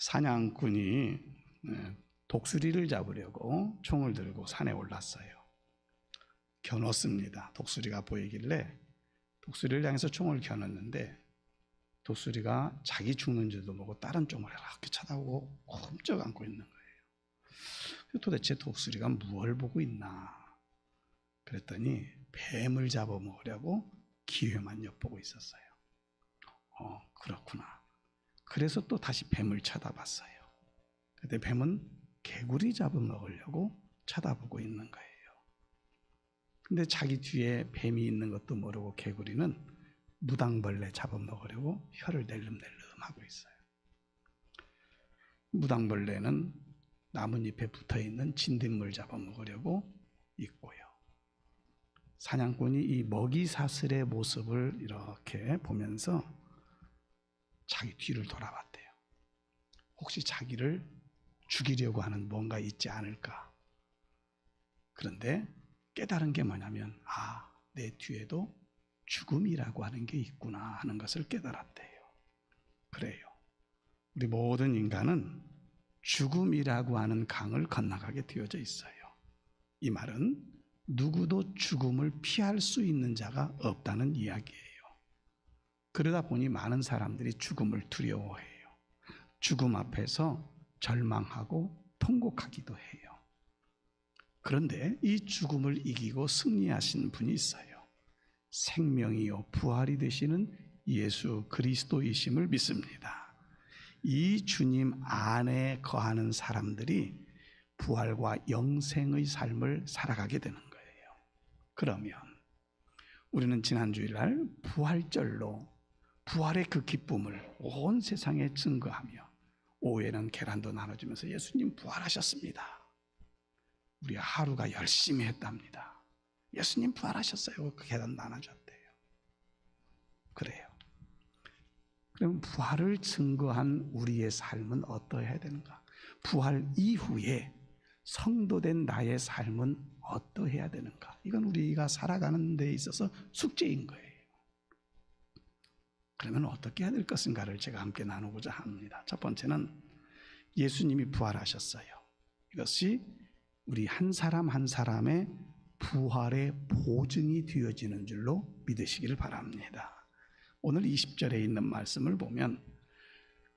사냥꾼이 독수리를 잡으려고 총을 들고 산에 올랐어요. 겨눴습니다. 독수리가 보이길래 독수리를 향해서 총을 겨눴는데 독수리가 자기 죽는 줄도 모르고 다른 쪽을 이렇게 쳐다보고 꼼짝 않고 있는 거예요. 도대체 독수리가 무엇을 보고 있나? 그랬더니 뱀을 잡아먹으려고 기회만 엿보고 있었어요. 그렇구나. 그래서 또 다시 뱀을 쳐다봤어요. 근데 뱀은 개구리 잡아먹으려고 쳐다보고 있는 거예요. 근데 자기 뒤에 뱀이 있는 것도 모르고 개구리는 무당벌레 잡아먹으려고 혀를 낼름낼름 하고 있어요. 무당벌레는 나뭇잎에 붙어있는 진딧물 잡아먹으려고 있고요. 사냥꾼이 이 먹이사슬의 모습을 이렇게 보면서 자기 뒤를 돌아봤대요. 혹시 자기를 죽이려고 하는 뭔가 있지 않을까? 그런데 깨달은 게 뭐냐면 내 뒤에도 죽음이라고 하는 게 있구나 하는 것을 깨달았대요. 그래요. 우리 모든 인간은 죽음이라고 하는 강을 건너가게 되어져 있어요. 이 말은 누구도 죽음을 피할 수 있는 자가 없다는 이야기예요. 그러다 보니 많은 사람들이 죽음을 두려워해요. 죽음 앞에서 절망하고 통곡하기도 해요. 그런데 이 죽음을 이기고 승리하신 분이 있어요. 생명이요 부활이 되시는 예수 그리스도이심을 믿습니다. 이 주님 안에 거하는 사람들이 부활과 영생의 삶을 살아가게 되는 거예요. 그러면 우리는 지난 주일날 부활절로 부활의 그 기쁨을 온 세상에 증거하며 오후에는 계란도 나눠주면서 예수님 부활하셨습니다. 우리 하루가 열심히 했답니다. 예수님 부활하셨어요. 그 계란 나눠줬대요. 그래요. 그럼 부활을 증거한 우리의 삶은 어떠해야 되는가? 부활 이후에 성도된 나의 삶은 어떠해야 되는가? 이건 우리가 살아가는 데 있어서 숙제인 거예요. 그러면 어떻게 해야 될 것인가를 제가 함께 나누고자 합니다. 첫 번째는 예수님이 부활하셨어요. 이것이 우리 한 사람 한 사람의 부활의 보증이 되어지는 줄로 믿으시기를 바랍니다. 오늘 20절에 있는 말씀을 보면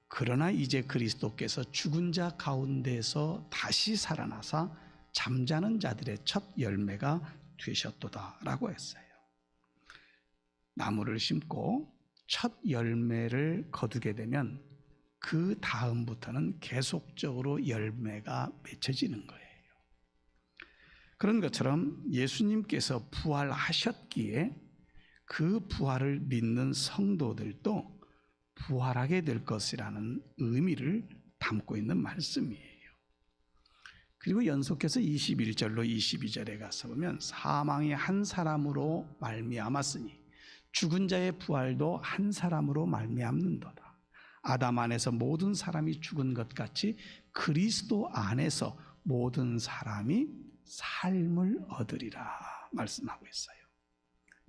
그러나 이제 그리스도께서 죽은 자 가운데서 다시 살아나사 잠자는 자들의 첫 열매가 되셨도다 라고 했어요. 나무를 심고 첫 열매를 거두게 되면 그 다음부터는 계속적으로 열매가 맺혀지는 거예요. 그런 것처럼 예수님께서 부활하셨기에 그 부활을 믿는 성도들도 부활하게 될 것이라는 의미를 담고 있는 말씀이에요. 그리고 연속해서 21절로 22절에 가서 보면 사망이 한 사람으로 말미암았으니 죽은 자의 부활도 한 사람으로 말미암는도다. 아담 안에서 모든 사람이 죽은 것 같이 그리스도 안에서 모든 사람이 삶을 얻으리라 말씀하고 있어요.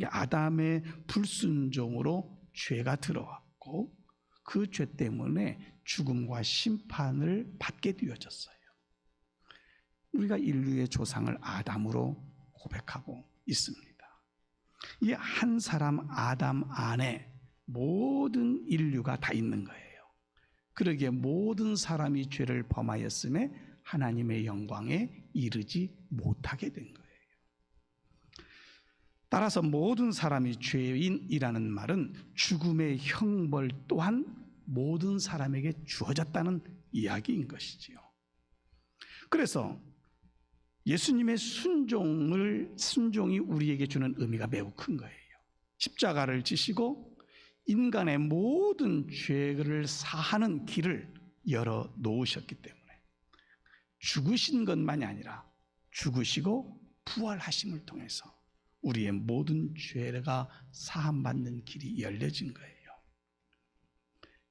아담의 불순종으로 죄가 들어왔고 그 죄 때문에 죽음과 심판을 받게 되어졌어요. 우리가 인류의 조상을 아담으로 고백하고 있습니다. 이 한 사람 아담 안에 모든 인류가 다 있는 거예요. 그러기에 모든 사람이 죄를 범하였음에 하나님의 영광에 이르지 못하게 된 거예요. 따라서 모든 사람이 죄인이라는 말은 죽음의 형벌 또한 모든 사람에게 주어졌다는 이야기인 것이지요. 그래서 예수님의 순종이 우리에게 주는 의미가 매우 큰 거예요. 십자가를 지시고 인간의 모든 죄를 사하는 길을 열어 놓으셨기 때문에 죽으신 것만이 아니라 죽으시고 부활하심을 통해서 우리의 모든 죄가 사함받는 길이 열려진 거예요.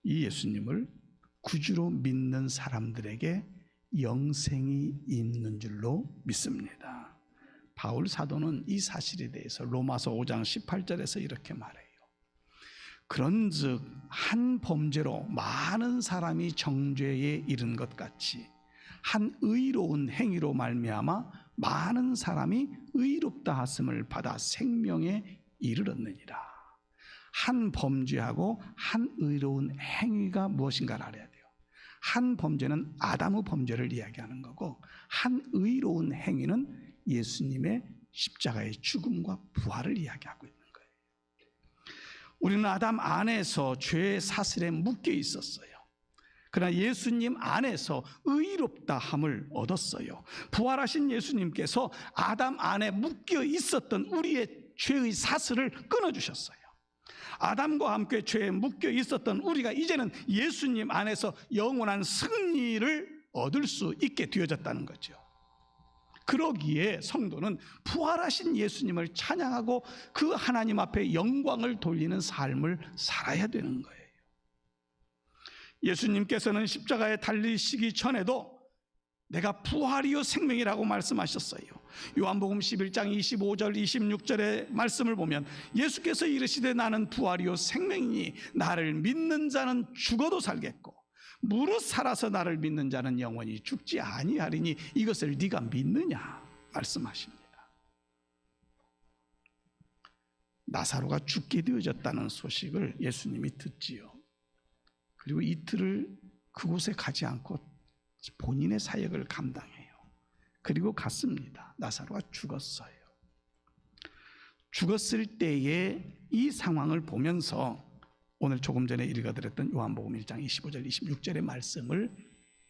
이 예수님을 구주로 믿는 사람들에게 영생이 있는 줄로 믿습니다. 바울 사도는 이 사실에 대해서 로마서 5장 18절에서 이렇게 말해요. 그런즉 한 범죄로 많은 사람이 정죄에 이른 것 같이 한 의로운 행위로 말미암아 많은 사람이 의롭다 하심을 받아 생명에 이르렀느니라. 한 범죄하고 한 의로운 행위가 무엇인가를 알아야 돼요. 한 범죄는 아담의 범죄를 이야기하는 거고, 한 의로운 행위는 예수님의 십자가의 죽음과 부활을 이야기하고 있는 거예요. 우리는 아담 안에서 죄의 사슬에 묶여 있었어요. 그러나 예수님 안에서 의롭다함을 얻었어요. 부활하신 예수님께서 아담 안에 묶여 있었던 우리의 죄의 사슬을 끊어주셨어요. 아담과 함께 죄에 묶여 있었던 우리가 이제는 예수님 안에서 영원한 승리를 얻을 수 있게 되어졌다는 거죠. 그러기에 성도는 부활하신 예수님을 찬양하고 그 하나님 앞에 영광을 돌리는 삶을 살아야 되는 거예요. 예수님께서는 십자가에 달리시기 전에도 내가 부활이요 생명이라고 말씀하셨어요. 요한복음 11장 25절 26절의 말씀을 보면 예수께서 이르시되 나는 부활이요 생명이니 나를 믿는 자는 죽어도 살겠고 무릇 살아서 나를 믿는 자는 영원히 죽지 아니하리니 이것을 네가 믿느냐 말씀하십니다. 나사로가 죽게 되어졌다는 소식을 예수님이 듣지요. 그리고 이틀을 그곳에 가지 않고 본인의 사역을 감당해요. 그리고 갔습니다. 나사로가 죽었어요. 죽었을 때의 이 상황을 보면서 오늘 조금 전에 읽어드렸던 요한복음 1장 25절 26절의 말씀을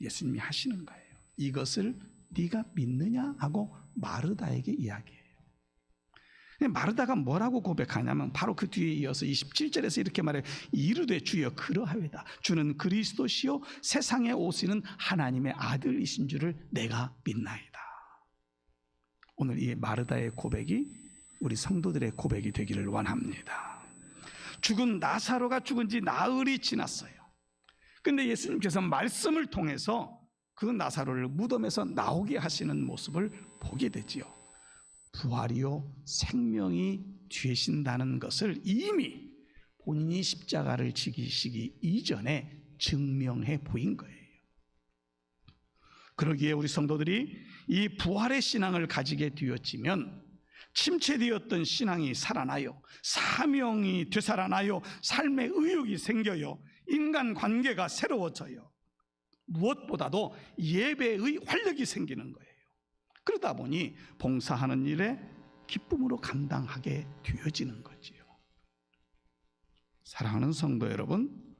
예수님이 하시는 거예요. 이것을 네가 믿느냐 하고 마르다에게 이야기해요. 마르다가 뭐라고 고백하냐면 바로 그 뒤에 이어서 27절에서 이렇게 말해요. 이르되 주여 그러하외다. 주는 그리스도시요 세상에 오시는 하나님의 아들이신 줄을 내가 믿나이다. 오늘 이 마르다의 고백이 우리 성도들의 고백이 되기를 원합니다. 죽은 나사로가 죽은 지 나흘이 지났어요. 근데 예수님께서 말씀을 통해서 그 나사로를 무덤에서 나오게 하시는 모습을 보게 되지요. 부활이요 생명이 되신다는 것을 이미 본인이 십자가를 지기시기 이전에 증명해 보인 거예요. 그러기에 우리 성도들이 이 부활의 신앙을 가지게 되었지면 침체되었던 신앙이 살아나요. 사명이 되살아나요. 삶의 의욕이 생겨요. 인간관계가 새로워져요. 무엇보다도 예배의 활력이 생기는 거예요. 그러다 보니 봉사하는 일에 기쁨으로 감당하게 되어지는 거지요. 사랑하는 성도 여러분,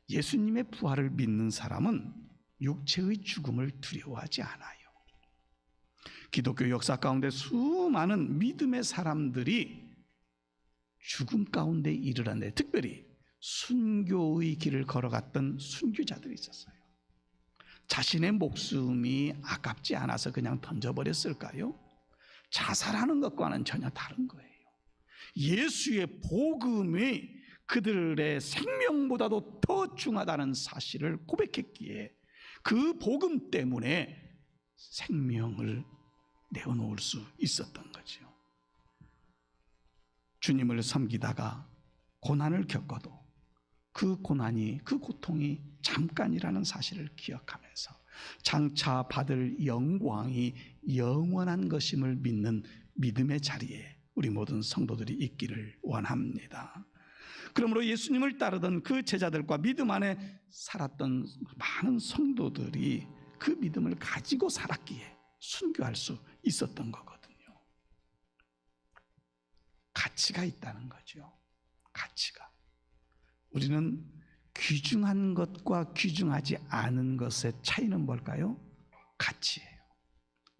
예수님의 부활을 믿는 사람은 육체의 죽음을 두려워하지 않아요. 기독교 역사 가운데 수많은 믿음의 사람들이 죽음 가운데 이르렀는데 특별히 순교의 길을 걸어갔던 순교자들이 있었어요. 자신의 목숨이 아깝지 않아서 그냥 던져버렸을까요? 자살하는 것과는 전혀 다른 거예요. 예수의 복음이 그들의 생명보다도 더 중하다는 사실을 고백했기에 그 복음 때문에 생명을 내어놓을 수 있었던 거죠. 주님을 섬기다가 고난을 겪어도 그 고난이, 그 고통이 잠깐이라는 사실을 기억하면서 장차 받을 영광이 영원한 것임을 믿는 믿음의 자리에 우리 모든 성도들이 있기를 원합니다. 그러므로 예수님을 따르던 그 제자들과 믿음 안에 살았던 많은 성도들이 그 믿음을 가지고 살았기에 순교할 수 있었던 거거든요. 가치가 있다는 거죠. 가치가. 우리는 귀중한 것과 귀중하지 않은 것의 차이는 뭘까요? 가치예요.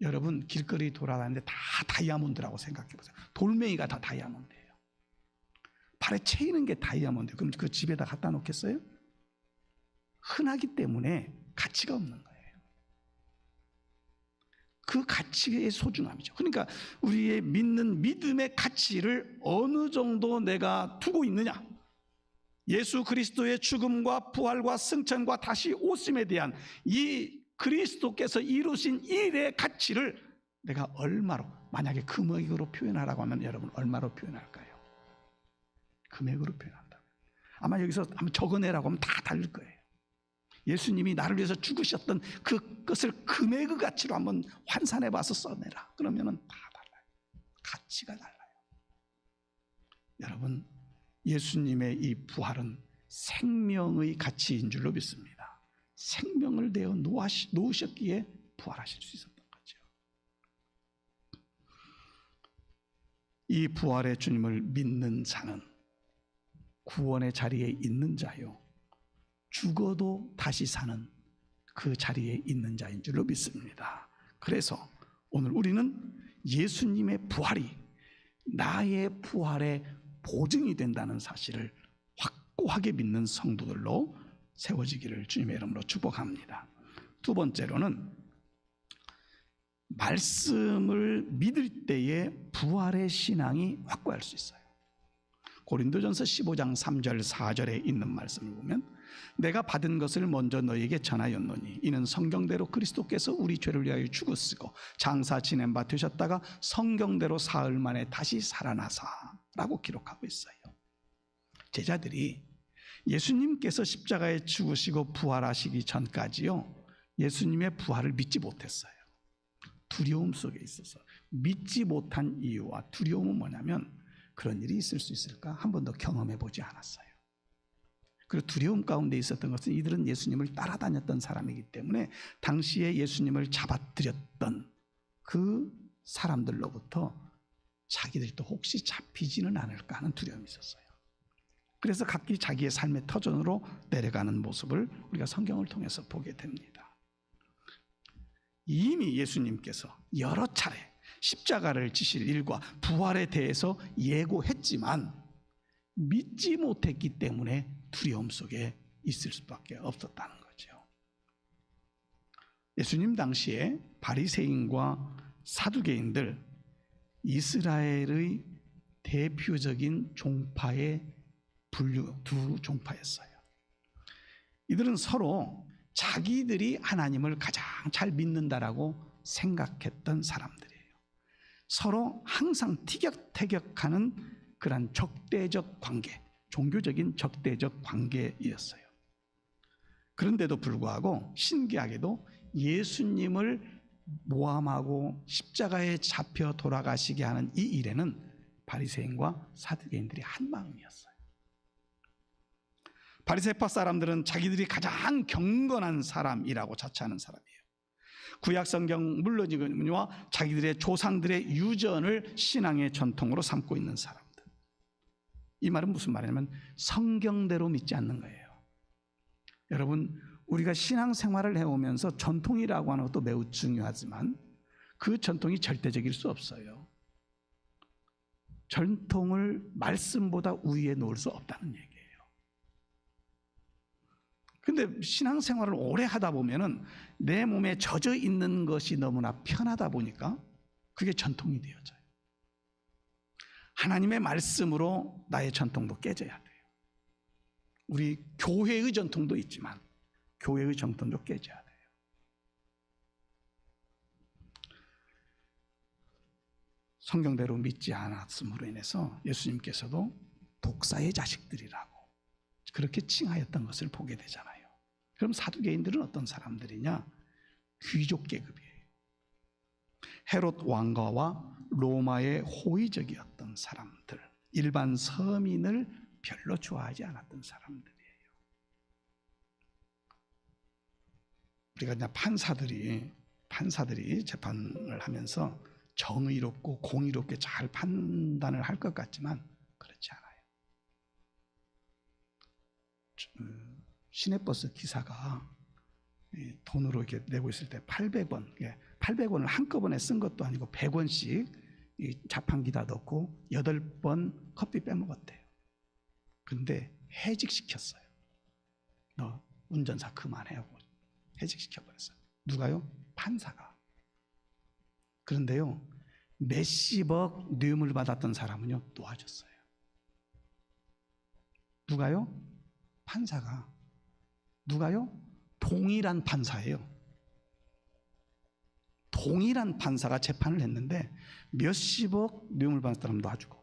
여러분 길거리 돌아다니는데 다 다이아몬드라고 생각해 보세요. 돌멩이가 다 다이아몬드예요. 발에 채이는 게 다이아몬드예요. 그럼 그 집에다 갖다 놓겠어요? 흔하기 때문에 가치가 없는 거예요. 그 가치의 소중함이죠. 그러니까 우리의 믿는 믿음의 가치를 어느 정도 내가 두고 있느냐, 예수 그리스도의 죽음과 부활과 승천과 다시 오심에 대한 이 그리스도께서 이루신 일의 가치를 내가 얼마로, 만약에 금액으로 표현하라고 하면 여러분 얼마로 표현할까요? 금액으로 표현한다. 아마 여기서 한번 적어내라고 하면 다 달릴 거예요. 예수님이 나를 위해서 죽으셨던 그것을 금의 그 가치로 한번 환산해 봐서 써내라. 그러면은 다 달라요. 가치가 달라요. 여러분, 예수님의 이 부활은 생명의 가치인 줄로 믿습니다. 생명을 내어 놓으셨기에 부활하실 수 있었던 거죠. 이 부활의 주님을 믿는 자는 구원의 자리에 있는 자요, 죽어도 다시 사는 그 자리에 있는 자인 줄로 믿습니다. 그래서 오늘 우리는 예수님의 부활이 나의 부활의 보증이 된다는 사실을 확고하게 믿는 성도들로 세워지기를 주님의 이름으로 축복합니다. 두 번째로는 말씀을 믿을 때에 부활의 신앙이 확고할 수 있어요. 고린도전서 15장 3절 4절에 있는 말씀을 보면 내가 받은 것을 먼저 너희에게 전하였노니 이는 성경대로 그리스도께서 우리 죄를 위하여 죽으시고 장사 지낸 바 되셨다가 성경대로 사흘 만에 다시 살아나사 라고 기록하고 있어요. 제자들이 예수님께서 십자가에 죽으시고 부활하시기 전까지요, 예수님의 부활을 믿지 못했어요. 두려움 속에 있어서. 믿지 못한 이유와 두려움은 뭐냐면 그런 일이 있을 수 있을까 한 번도 경험해 보지 않았어요. 그리고 두려움 가운데 있었던 것은 이들은 예수님을 따라다녔던 사람이기 때문에 당시에 예수님을 잡아들였던 그 사람들로부터 자기들도 혹시 잡히지는 않을까 하는 두려움이 있었어요. 그래서 각기 자기의 삶의 터전으로 내려가는 모습을 우리가 성경을 통해서 보게 됩니다. 이미 예수님께서 여러 차례 십자가를 지실 일과 부활에 대해서 예고했지만 믿지 못했기 때문에 두려움 속에 있을 수밖에 없었다는 거죠. 예수님 당시에 바리새인과 사두개인들, 이스라엘의 대표적인 종파의 두 종파였어요. 이들은 서로 자기들이 하나님을 가장 잘 믿는다라고 생각했던 사람들이에요. 서로 항상 티격태격하는 그런 적대적 관계, 종교적인 적대적 관계이었어요. 그런데도 불구하고 신기하게도 예수님을 모함하고 십자가에 잡혀 돌아가시게 하는 이 일에는 바리새인과 사두개인들이 한 마음이었어요. 바리새파 사람들은 자기들이 가장 경건한 사람이라고 자처하는 사람이에요. 구약 성경 물론이거니와 자기들의 조상들의 유전을 신앙의 전통으로 삼고 있는 사람들. 이 말은 무슨 말이냐면 성경대로 믿지 않는 거예요. 여러분, 우리가 신앙생활을 해오면서 전통이라고 하는 것도 매우 중요하지만 그 전통이 절대적일 수 없어요. 전통을 말씀보다 우위에 놓을 수 없다는 얘기예요. 근데 신앙생활을 오래 하다 보면은 내 몸에 젖어 있는 것이 너무나 편하다 보니까 그게 전통이 되어져요. 하나님의 말씀으로 나의 전통도 깨져야 돼요. 우리 교회의 전통도 있지만 교회의 전통도 깨져야 돼요. 성경대로 믿지 않았음으로 인해서 예수님께서도 독사의 자식들이라고 그렇게 칭하였던 것을 보게 되잖아요. 그럼 사두개인들은 어떤 사람들이냐? 귀족 계급이에요. 헤롯 왕가와 로마의 호의적이었던 사람들, 일반 서민을 별로 좋아하지 않았던 사람들이에요. 우리가 그냥 판사들이 재판을 하면서 정의롭고 공의롭게 잘 판단을 할 것 같지만 그렇지 않아요. 시내버스 기사가 돈으로 이렇게 내고 있을 때 800원을 한꺼번에 쓴 것도 아니고 100원씩 자판기다 넣고 8번 커피 빼먹었대요. 근데 해직시켰어요. 너 운전사 그만해 하고 해직시켜버렸어요. 누가요? 판사가. 그런데요, 몇십억 뇌물 받았던 사람은요 놓아줬어요. 누가요? 판사가. 누가요? 동일한 판사예요. 동일한 판사가 재판을 했는데 몇십억 뇌물 받은 사람 놔주고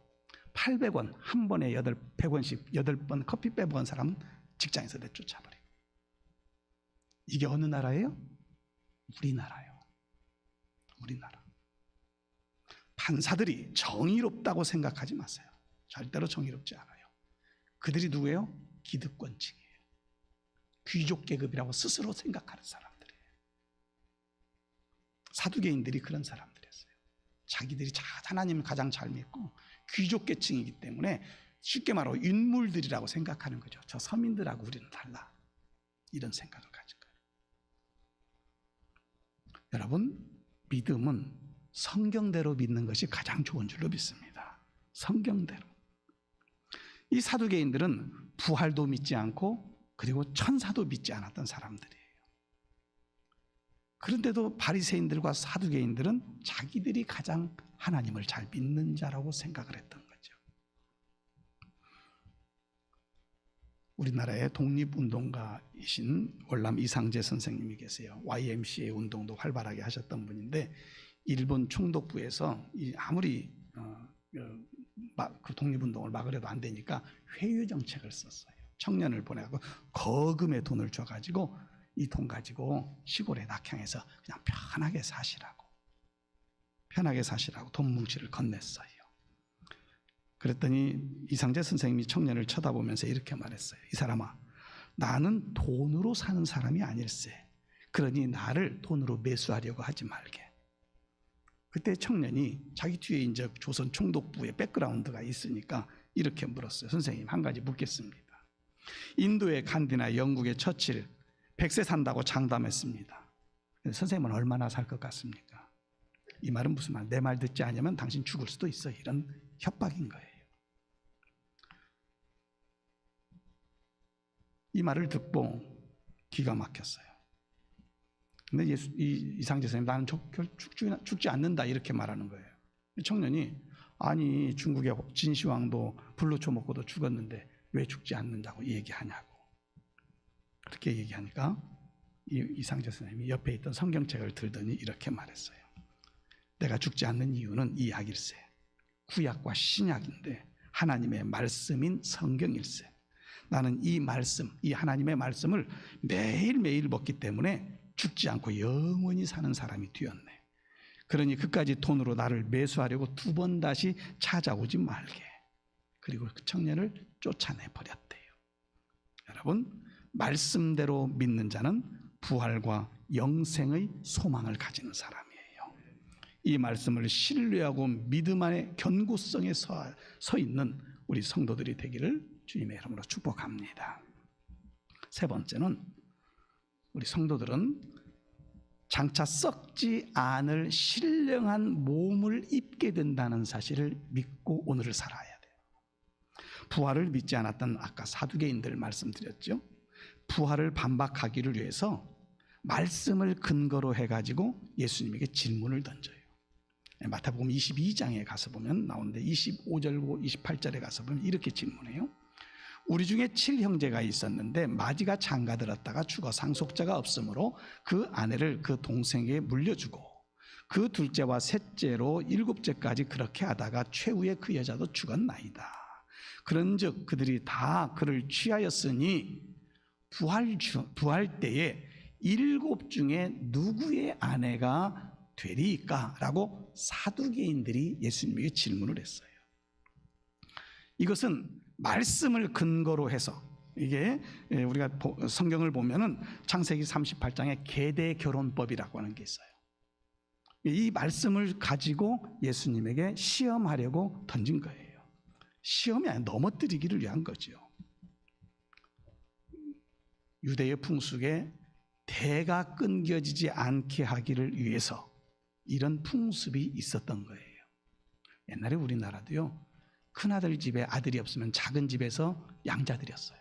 800원 한 번에 100원씩 8번 커피 빼먹은 사람은 직장에서 내쫓아버리고. 이게 어느 나라예요? 우리나라예요. 우리나라. 판사들이 정의롭다고 생각하지 마세요. 절대로 정의롭지 않아요. 그들이 누구예요? 기득권층이에요. 귀족 계급이라고 스스로 생각하는 사람들이에요. 사두개인들이 그런 사람들이었어요. 자기들이 하나님을 가장 잘 믿고 귀족 계층이기 때문에 쉽게 말하고 인물들이라고 생각하는 거죠. 저 서민들하고 우리는 달라. 이런 생각을 가진 거예요. 여러분, 믿음은 성경대로 믿는 것이 가장 좋은 줄로 믿습니다. 성경대로. 이 사두개인들은 부활도 믿지 않고 그리고 천사도 믿지 않았던 사람들이에요. 그런데도 바리새인들과 사두개인들은 자기들이 가장 하나님을 잘 믿는 자라고 생각을 했던 거죠. 우리나라의 독립운동가이신 월남 이상재 선생님이 계세요. YMCA 운동도 활발하게 하셨던 분인데 일본 총독부에서 아무리 그 독립운동을 막으려도 안 되니까 회유 정책을 썼어요. 청년을 보내고 거금의 돈을 줘가지고 이 돈 가지고 시골에 낙향해서 그냥 편하게 사시라고 돈 뭉치를 건넸어요. 그랬더니 이상재 선생님이 청년을 쳐다보면서 이렇게 말했어요. 이 사람아, 나는 돈으로 사는 사람이 아닐세. 그러니 나를 돈으로 매수하려고 하지 말게. 그때 청년이 자기 뒤에 이제 조선 총독부의 백그라운드가 있으니까 이렇게 물었어요. 선생님, 한 가지 묻겠습니다. 인도의 간디나 영국의 처칠 100세 산다고 장담했습니다. 선생님은 얼마나 살 것 같습니까? 이 말은 무슨 말? 내 말 듣지 않으면 당신 죽을 수도 있어. 이런 협박인 거예요. 이 말을 듣고 기가 막혔어요. 근데 이상재 선생님, 나는 죽지 않는다 이렇게 말하는 거예요. 청년이 아니 중국의 진시황도 불로 쳐먹고도 죽었는데 왜 죽지 않는다고 얘기하냐고. 그렇게 얘기하니까 이상재 선생님이 옆에 있던 성경책을 들더니 이렇게 말했어요. 내가 죽지 않는 이유는 이 약일세. 구약과 신약인데 하나님의 말씀인 성경일세. 나는 이 말씀, 이 하나님의 말씀을 매일매일 먹기 때문에 죽지 않고 영원히 사는 사람이 되었네. 그러니 그까지 돈으로 나를 매수하려고 2번 다시 찾아오지 말게. 그리고 그 청년을 쫓아내 버렸대요. 여러분, 말씀대로 믿는 자는 부활과 영생의 소망을 가지는 사람이에요. 이 말씀을 신뢰하고 믿음 안에 견고성에 서 있는 우리 성도들이 되기를 주님의 이름으로 축복합니다. 세 번째는 우리 성도들은 장차 썩지 않을 신령한 몸을 입게 된다는 사실을 믿고 오늘을 살아야 돼요. 부활을 믿지 않았던 아까 사두개인들 말씀드렸죠. 부활을 반박하기를 위해서 말씀을 근거로 해가지고 예수님에게 질문을 던져요. 마태복음 22장에 가서 보면 나오는데 25절고 28절에 가서 보면 이렇게 질문해요. 우리 중에 7형제가 있었는데 마지가 장가들었다가 죽어 상속자가 없으므로 그 아내를 그 동생에게 물려주고 그 둘째와 셋째로 7째까지 그렇게 하다가 최후에 그 여자도 죽었나이다. 그런즉 그들이 다 그를 취하였으니 부활 때에 7 중에 누구의 아내가 되리까? 라고 사두개인들이 예수님에게 질문을 했어요. 이것은 말씀을 근거로 해서, 이게 우리가 성경을 보면은 창세기 38장에 계대 결혼법이라고 하는 게 있어요. 이 말씀을 가지고 예수님에게 시험하려고 던진 거예요. 시험이 아니라 넘어뜨리기를 위한 거죠. 유대의 풍습에 대가 끊겨지지 않게 하기를 위해서 이런 풍습이 있었던 거예요. 옛날에 우리나라도요, 큰아들 집에 아들이 없으면 작은 집에서 양자드렸어요.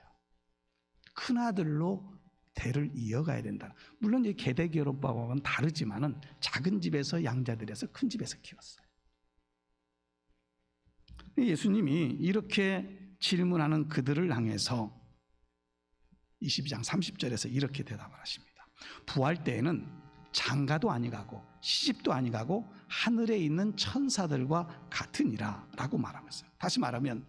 큰아들로 대를 이어가야 된다. 물론 이 계대결혼법하고는 다르지만은 작은 집에서 양자드려서 큰 집에서 키웠어요. 예수님이 이렇게 질문하는 그들을 향해서 22장 30절에서 이렇게 대답을 하십니다. 부활 때에는 장가도 아니가고 시집도 아니가고 하늘에 있는 천사들과 같으니라 라고 말하고 있어요. 다시 말하면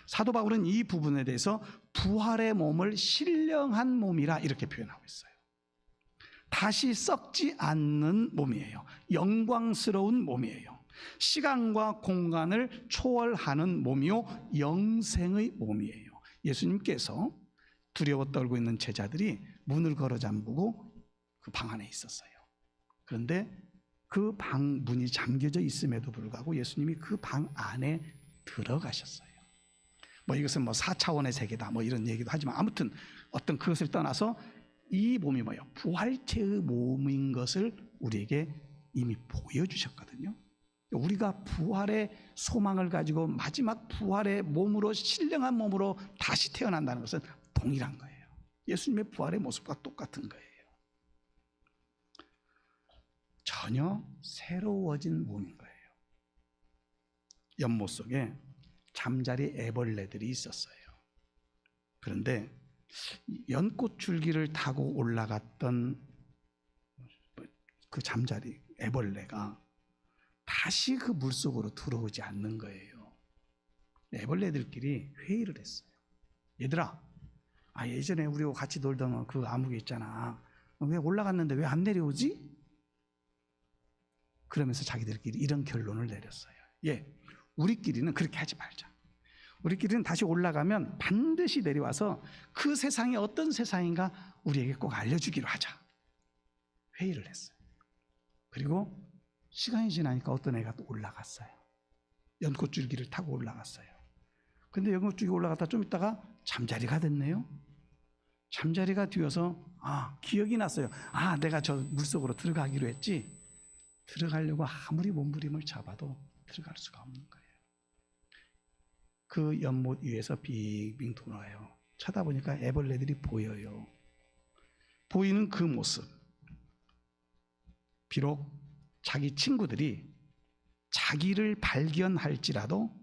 사도 바울은 이 부분에 대해서 부활의 몸을 신령한 몸이라 이렇게 표현하고 있어요. 다시 썩지 않는 몸이에요. 영광스러운 몸이에요. 시간과 공간을 초월하는 몸이요, 영생의 몸이에요. 예수님께서 두려워 떨고 있는 제자들이 문을 걸어 잠그고 그 방 안에 있었어요. 그런데 그 방 문이 잠겨져 있음에도 불구하고 예수님이 그 방 안에 들어가셨어요. 뭐 이것은 뭐 4차원의 세계다 뭐 이런 얘기도 하지만 아무튼 어떤 그것을 떠나서 이 몸이 뭐예요? 부활체의 몸인 것을 우리에게 이미 보여주셨거든요. 우리가 부활의 소망을 가지고 마지막 부활의 몸으로, 신령한 몸으로 다시 태어난다는 것은 동일한 거예요. 예수님의 부활의 모습과 똑같은 거예요. 전혀 새로워진 몸인 거예요. 연못 속에 잠자리 애벌레들이 있었어요. 그런데 연꽃 줄기를 타고 올라갔던 그 잠자리 애벌레가 다시 그 물속으로 들어오지 않는 거예요. 애벌레들끼리 회의를 했어요. 얘들아, 예전에 우리하고 같이 놀던 그 아무개 있잖아. 왜 올라갔는데 왜 안 내려오지? 그러면서 자기들끼리 이런 결론을 내렸어요. 우리끼리는 그렇게 하지 말자. 우리끼리는 다시 올라가면 반드시 내려와서 그 세상이 어떤 세상인가 우리에게 꼭 알려주기로 하자. 회의를 했어요. 그리고 시간이 지나니까 어떤 애가 또 올라갔어요. 연꽃줄기를 타고 올라갔어요. 근데 연꽃줄기 올라갔다 좀 있다가 잠자리가 됐네요. 잠자리가 되어서 기억이 났어요. 내가 저 물속으로 들어가기로 했지. 들어가려고 아무리 몸부림을 잡아도 들어갈 수가 없는 거예요. 그 연못 위에서 빙빙 돌아요. 쳐다보니까 애벌레들이 보여요. 보이는 그 모습, 비록 자기 친구들이 자기를 발견할지라도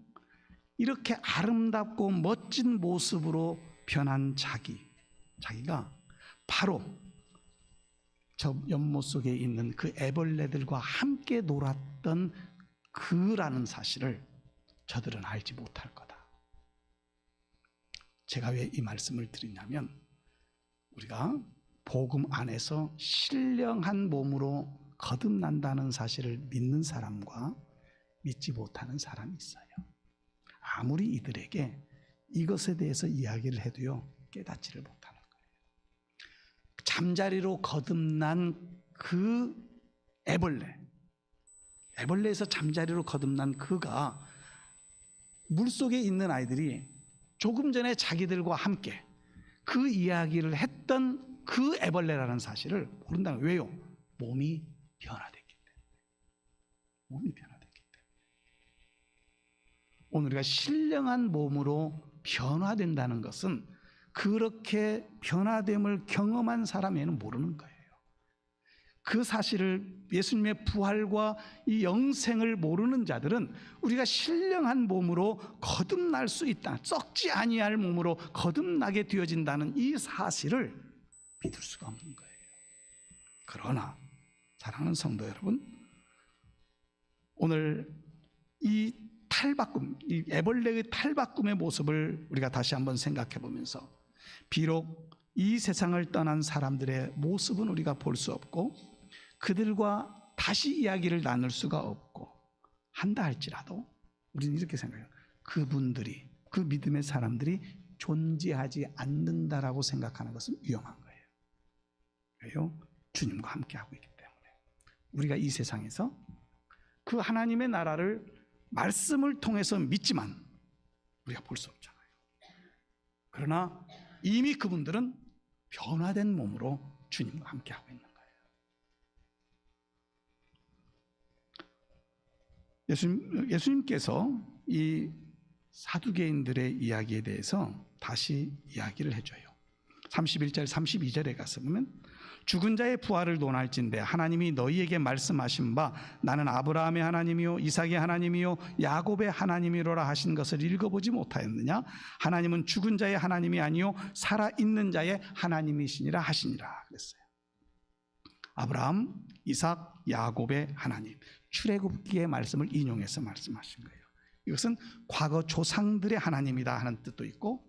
이렇게 아름답고 멋진 모습으로 변한 자기가 바로 저 연못 속에 있는 그 애벌레들과 함께 놀았던 그라는 사실을 저들은 알지 못할 거다. 제가 왜 이 말씀을 드리냐면 우리가 복음 안에서 신령한 몸으로 거듭난다는 사실을 믿는 사람과 믿지 못하는 사람이 있어요. 아무리 이들에게 이것에 대해서 이야기를 해도요, 깨닫지를 못하는 거예요. 잠자리로 거듭난 그 애벌레에서 잠자리로 거듭난 그가 물속에 있는 아이들이 조금 전에 자기들과 함께 그 이야기를 했던 그 애벌레라는 사실을 모른다는 거예요. 왜요? 몸이 변화됐기 때문에. 몸이 변화됐기 때문에. 오늘 우리가 신령한 몸으로 변화된다는 것은 그렇게 변화됨을 경험한 사람에는 모르는 거예요. 그 사실을, 예수님의 부활과 이 영생을 모르는 자들은 우리가 신령한 몸으로 거듭날 수 있다, 썩지 아니할 몸으로 거듭나게 되어진다는 이 사실을 믿을 수가 없는 거예요. 그러나 사랑하는 성도 여러분, 오늘 이 탈바꿈, 이 애벌레의 탈바꿈의 모습을 우리가 다시 한번 생각해 보면서, 비록 이 세상을 떠난 사람들의 모습은 우리가 볼 수 없고 그들과 다시 이야기를 나눌 수가 없고 한다 할지라도 우리는 이렇게 생각해요. 그분들이, 그 믿음의 사람들이 존재하지 않는다라고 생각하는 것은 위험한 거예요. 왜요? 주님과 함께하고 있기 때문에. 우리가 이 세상에서 그 하나님의 나라를 말씀을 통해서 믿지만 우리가 볼 수 없잖아요. 그러나 이미 그분들은 변화된 몸으로 주님과 함께하고 있는 거예요. 예수님께서 이 사두개인들의 이야기에 대해서 다시 이야기를 해줘요. 31절 32절에 가서 보면, 죽은 자의 부활을 논할진대 하나님이 너희에게 말씀하신 바 나는 아브라함의 하나님이요 이삭의 하나님이요 야곱의 하나님이로라 하신 것을 읽어보지 못하였느냐? 하나님은 죽은 자의 하나님이 아니요 살아있는 자의 하나님이시니라 하시니라 그랬어요. 아브라함, 이삭, 야곱의 하나님. 출애굽기의 말씀을 인용해서 말씀하신 거예요. 이것은 과거 조상들의 하나님이다 하는 뜻도 있고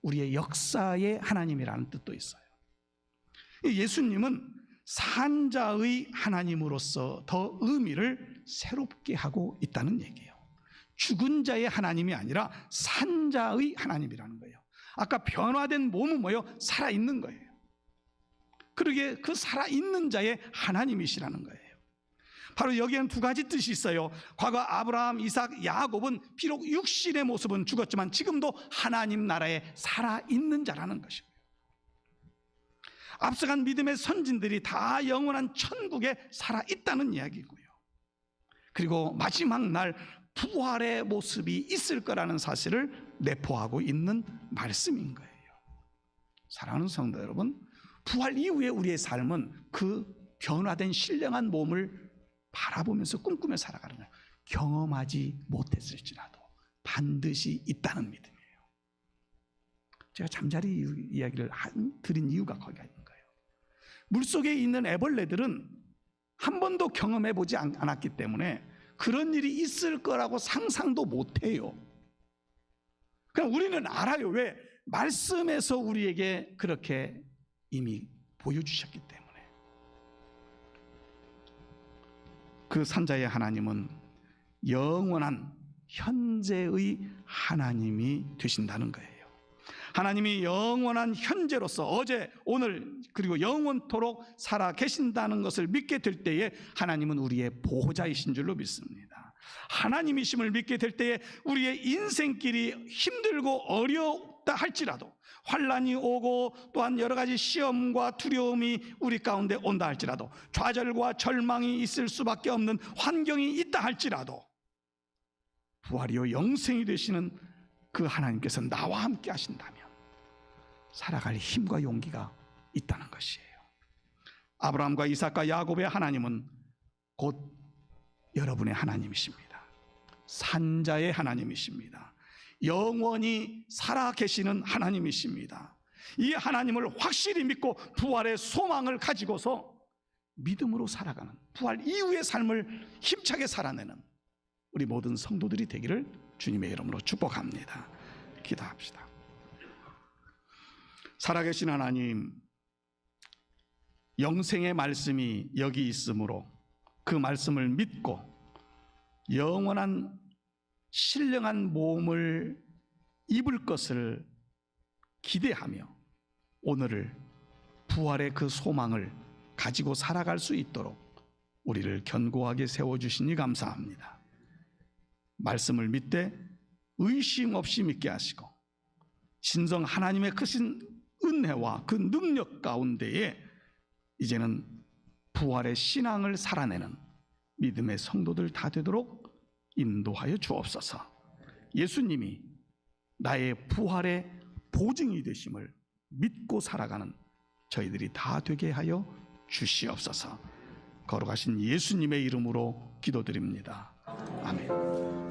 우리의 역사의 하나님이라는 뜻도 있어요. 예수님은 산자의 하나님으로서 더 의미를 새롭게 하고 있다는 얘기예요. 죽은 자의 하나님이 아니라 산자의 하나님이라는 거예요. 아까 변화된 몸은 뭐예요? 살아있는 거예요. 그러게 그 살아있는 자의 하나님이시라는 거예요. 바로 여기에는 두 가지 뜻이 있어요. 과거 아브라함, 이삭, 야곱은 비록 육신의 모습은 죽었지만 지금도 하나님 나라에 살아있는 자라는 것이고요. 앞서간 믿음의 선진들이 다 영원한 천국에 살아있다는 이야기고요. 그리고 마지막 날 부활의 모습이 있을 거라는 사실을 내포하고 있는 말씀인 거예요. 사랑하는 성도 여러분, 부활 이후에 우리의 삶은 그 변화된 신령한 몸을 바라보면서 꿈꾸며 살아가는 거예요. 경험하지 못했을지라도 반드시 있다는 믿음이에요. 제가 잠자리 이야기를 드린 이유가 거기가 있는 거예요. 물속에 있는 애벌레들은 한 번도 경험해 보지 않았기 때문에 그런 일이 있을 거라고 상상도 못해요. 그냥 우리는 알아요. 왜? 말씀에서 우리에게 그렇게 이미 보여주셨기 때문에. 그 산자의 하나님은 영원한 현재의 하나님이 되신다는 거예요. 하나님이 영원한 현재로서 어제, 오늘, 그리고 영원토록 살아 계신다는 것을 믿게 될 때에 하나님은 우리의 보호자이신 줄로 믿습니다. 하나님이심을 믿게 될 때에 우리의 인생길이 힘들고 어렵다 할지라도, 환난이 오고 또한 여러 가지 시험과 두려움이 우리 가운데 온다 할지라도, 좌절과 절망이 있을 수밖에 없는 환경이 있다 할지라도 부활이요 영생이 되시는 그 하나님께서 나와 함께 하신다면 살아갈 힘과 용기가 있다는 것이에요. 아브라함과 이삭과 야곱의 하나님은 곧 여러분의 하나님이십니다. 산자의 하나님이십니다. 영원히 살아계시는 하나님이십니다. 이 하나님을 확실히 믿고 부활의 소망을 가지고서 믿음으로 살아가는, 부활 이후의 삶을 힘차게 살아내는 우리 모든 성도들이 되기를 주님의 이름으로 축복합니다. 기도합시다. 살아계신 하나님, 영생의 말씀이 여기 있으므로 그 말씀을 믿고 영원한 신령한 몸을 입을 것을 기대하며 오늘을 부활의 그 소망을 가지고 살아갈 수 있도록 우리를 견고하게 세워주시니 감사합니다. 말씀을 믿되 의심 없이 믿게 하시고 진정 하나님의 크신 은혜와 그 능력 가운데에 이제는 부활의 신앙을 살아내는 믿음의 성도들 다 되도록 인도하여 주옵소서. 예수님이 나의 부활의 보증이 되심을 믿고 살아가는 저희들이 다 되게 하여 주시옵소서. 거룩하신 예수님의 이름으로 기도드립니다. 아멘.